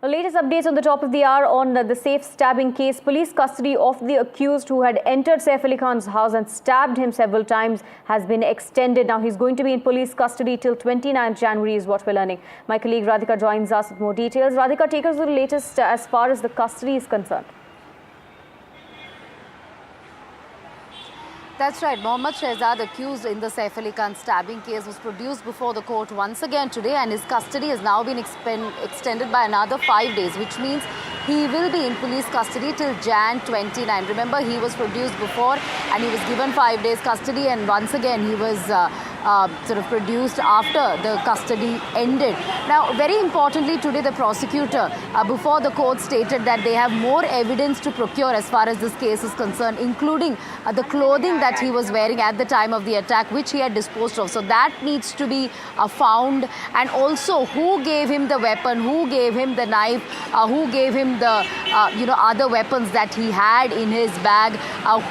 The latest updates on the top of the hour on the safe stabbing case. Police custody of the accused who had entered Saif Ali Khan's house and stabbed him several times has been extended. Now he's going to be in police custody till 29th January is what we're learning. My colleague Radhika joins us with more details. Radhika, take us to the latest as far as the custody is concerned. That's right. Mohammad Shehzad, accused in the Saif Ali Khan stabbing case, was produced before the court once again today, and his custody has now been extended by another 5 days, which means he will be in police custody till Jan 29. Remember, he was produced before and he was given 5 days custody, and once again he was sort of produced after the custody ended. Now, very importantly today, the prosecutor before the court stated that they have more evidence to procure as far as this case is concerned, including the clothing that he was wearing at the time of the attack, which he had disposed of. So that needs to be found, and also who gave him the weapon, who gave him the knife, who gave him the other weapons that he had in his bag,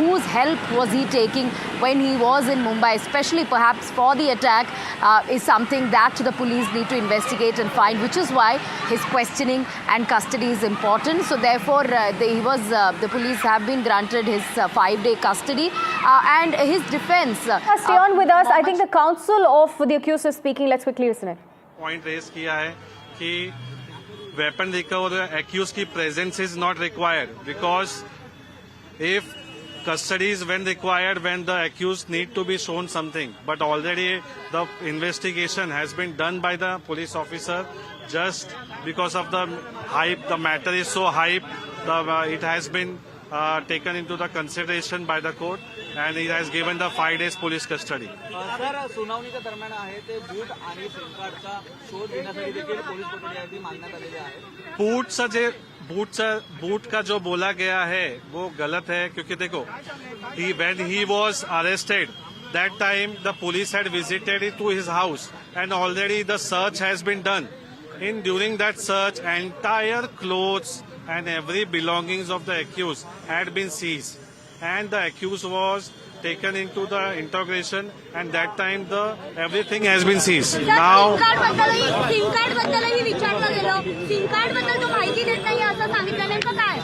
whose help was he taking when he was in Mumbai, especially perhaps for the attack, is something that the police need to investigate and find, which is why his questioning and custody is important. So therefore, the police have been granted his 5-day custody, and his defense. Stay on with us. I think the counsel of the accused is speaking. Let's quickly listen. Point raise किया है कि weapon recovery accused की presence is not required, because if custody is when required, when the accused need to be shown something, but already the investigation has been done by the police officer. Just because of the hype, the matter is so hype, it has been taken into the consideration by the court, and it has given the 5 days police custody. Sir, सुनावणीच्या दरम्यान आहे ते boot आणि SIM कार्डचा शोध घेण्यासाठी देखील police कोठडीवरती मागण्यात आलेले आहे. बूट का जो बोला गया है वो गलत है, क्योंकि देखो when he was arrested, that time the police had visited it to his house and already the search has been done. During that search, entire clothes and every belongings of the accused had been seized, and the accused was taken into the interrogation, and that time everything has been seized. Now SIM card बद्दलही विचारलं गेलं. SIM card बद्दल तो माहिती देत नाही असं सांगितलं, नेमकं काय?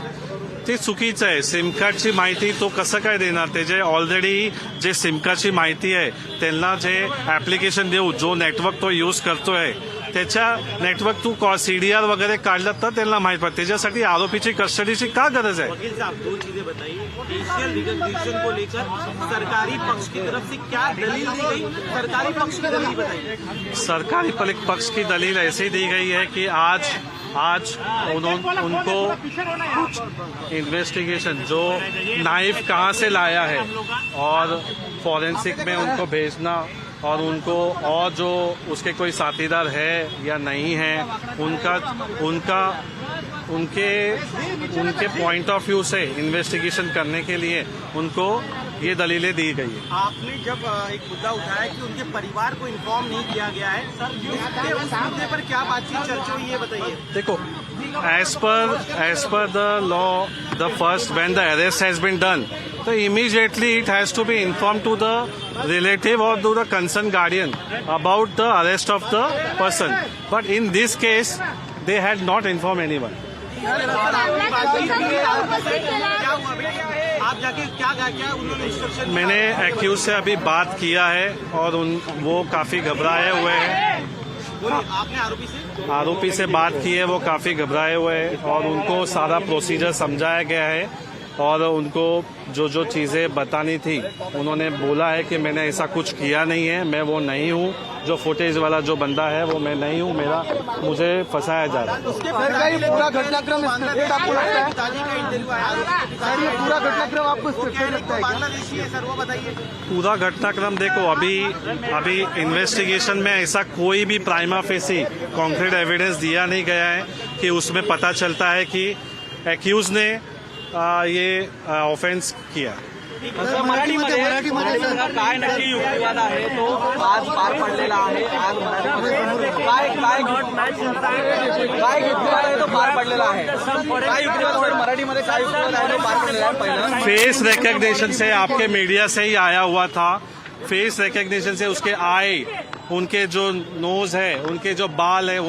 ते चुकीचं आहे. सिम कार्डची माहिती तो कसं काय देणार? ते जे ऑलरेडी जे सिम कार्डची माहिती आहे त्यांना जे ऍप्लिकेशन देऊ, जो नेटवर्क तो यूज करतोय त्याच्या नेटवर्क टू सीडीआर वगैरे काढलं तर त्यांना माहित पडतं. त्याच्यासाठी आरोपीची कस्टडीची का गरज आहे? वकील साहब, दो चीजें बताइए. फेशियल रिकग्निशन को लेकर सरकारी पक्ष की तरफ से क्या दलील दी गई? सरकारी पक्ष की दलील बताइए. सरकारी पक्ष की दलील ऐसी दी गई है कि आज उनको इन्वेस्टिगेशन, जो नाइफ कहाँ से लाया है और फॉरेंसिक में उनको भेजना, और उनको और जो उसके कोई साथीदार है या नहीं है, उनके पॉइंट ऑफ व्यू से इन्वेस्टिगेशन करने के लिए उनको ये दलीलें दी गई है. आपने जब एक मुद्दा उठाया कि उनके परिवार को इन्फॉर्म नहीं किया गया है, उस मुद्दे पर क्या बातचीत चर्चा हुई है, बताइए. देखो, as per the law, the first when the arrest has been done, so immediately it has to be informed to the relative or to the concerned guardian about the arrest of the person. But in this case, they had not informed anyone. आप जाके क्या उन्होंने instruction? मैंने accused से अभी बात किया है और वो काफी घबराए हुए हैं. आपने आरोपी से बात की है, वो काफी घबराए हुए हैं और उनको सारा प्रोसीजर समझाया गया है, और उनको जो चीजें बतानी थी उन्होंने बोला है कि मैंने ऐसा कुछ किया नहीं है, मैं वो नहीं हूँ, जो फुटेज वाला जो बंदा है वो मैं नहीं हूँ, मुझे फंसाया जा रहा है. पूरा घटनाक्रम आपको लगता है? पूरा घटनाक्रम आपको बांग्लादेशी है सर, वो बताइए. पूरा घटनाक्रम देखो, अभी इन्वेस्टिगेशन में ऐसा कोई भी प्राइमा फेसी कॉन्क्रीट एविडेंस दिया नहीं गया है कि उसमें पता चलता है कि एक्यूज ने ये ऑफेंस किया. मराठीमध्ये काय नक्की युक्तिवाद आहे तो आज पार पडलेला आहे. आज काय युक्तिवाद आहे तो पार पडलेला आहे. काय युक्तिवाद मराठीमध्ये काय युक्तिवाद आहे तो पार पडलेला आहे. पहिला फेस रिकग्निशन से आपके मीडिया से ही आया हुआ था. फेस रिकग्निशन से उसके आए उनके जो नोज है, उनके जो बाल है,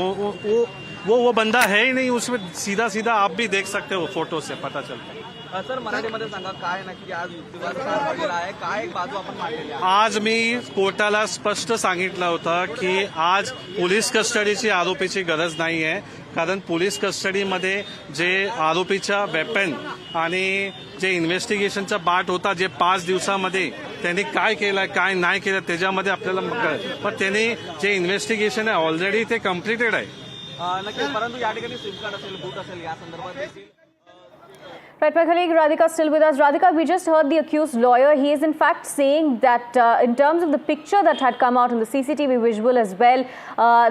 वो बंदा है ही नहीं उसमें। सीधा सीधा आप भी देख सकते हो, फोटो से पता चलता है। सर मराठीमध्ये सांगा काय नक्की आज युक्तिवाद पार पडलेला आहे, काय बाजू आपण मांडलेली आहे? आज मी कोर्टाला स्पष्ट सांगितलं होतं की आज पोलीस कस्टडीची आरोपीची गरज नाही आहे, कारण पोलीस कस्टडीमध्ये जे आरोपीच्या वेपन आणि जे इन्व्हेस्टिगेशनचा पार्ट होता, जे 5 दिवसामध्ये त्यांनी काय केलं काय नाही केलं त्याच्यामध्ये आपल्याला कळेल. पण त्यांनी जे इन्व्हेस्टिगेशन आहे ऑलरेडी ते कम्प्लिटेड आहे. नक्की, परंतु या ठिकाणी सिम कार्ड असेल, बूट असेल, या संदर्भात देखील Right, my colleague Radhika still with us. Radhika, we just heard the accused lawyer. He is in fact saying that in terms of the picture that had come out in the CCTV visual as well,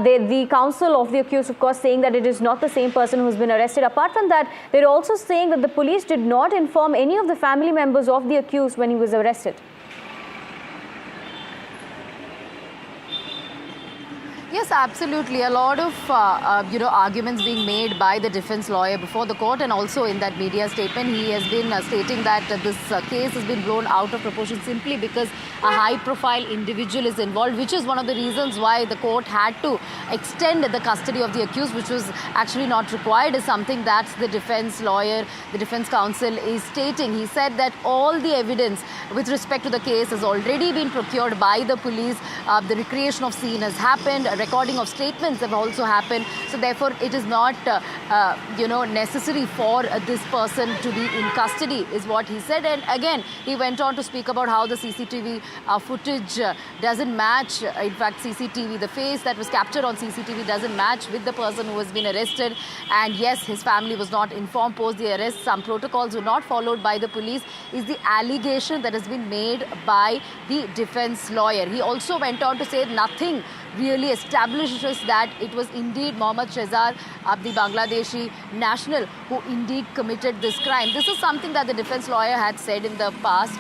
the counsel of the accused, of course, saying that it is not the same person who's been arrested. Apart from that, they're also saying that the police did not inform any of the family members of the accused when he was arrested. Yes, absolutely. A lot of arguments being made by the defense lawyer before the court, and also in that media statement, he has been stating that this case has been blown out of proportion simply because a high-profile individual is involved, which is one of the reasons why the court had to extend the custody of the accused, which was actually not required, is something that the defense lawyer, the defense counsel is stating. He said that all the evidence with respect to the case has already been procured by the police. The recreation of scene has happened. A recording of statements have also happened. So therefore, it is not, necessary for this person to be in custody, is what he said. And again, he went on to speak about how the CCTV footage doesn't match. In fact, CCTV, the face that was captured on CCTV doesn't match with the person who has been arrested. And yes, his family was not informed post the arrest. Some protocols were not followed by the police, is the allegation that has been made by the defense lawyer. He also went on to say nothing really establishes that it was indeed Mohammad Shehzad, the Bangladeshi national, who indeed committed this crime. This is something that the defense lawyer had said in the past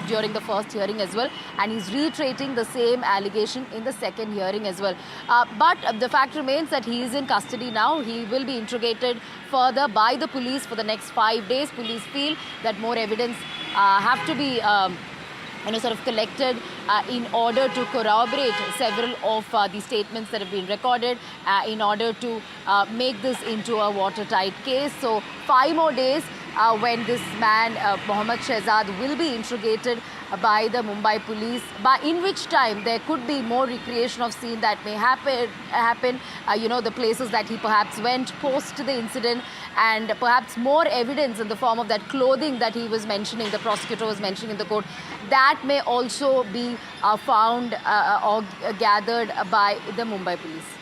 during the first hearing as well, and he's reiterating the same allegation in the second hearing as well. But the fact remains that he is in custody now. He will be interrogated further by the police for the next 5 days. Police feel that more evidence have to be collected in order to corroborate several of the statements that have been recorded in order to make this into a watertight case. So 5 more days when this man, Mohammad Shehzad, will be interrogated by the Mumbai police, in which time there could be more recreation of scene that may happen, the places that he perhaps went post the incident, and perhaps more evidence in the form of that clothing that he was mentioning, the prosecutor was mentioning in the court, that may also be found or gathered by the Mumbai police.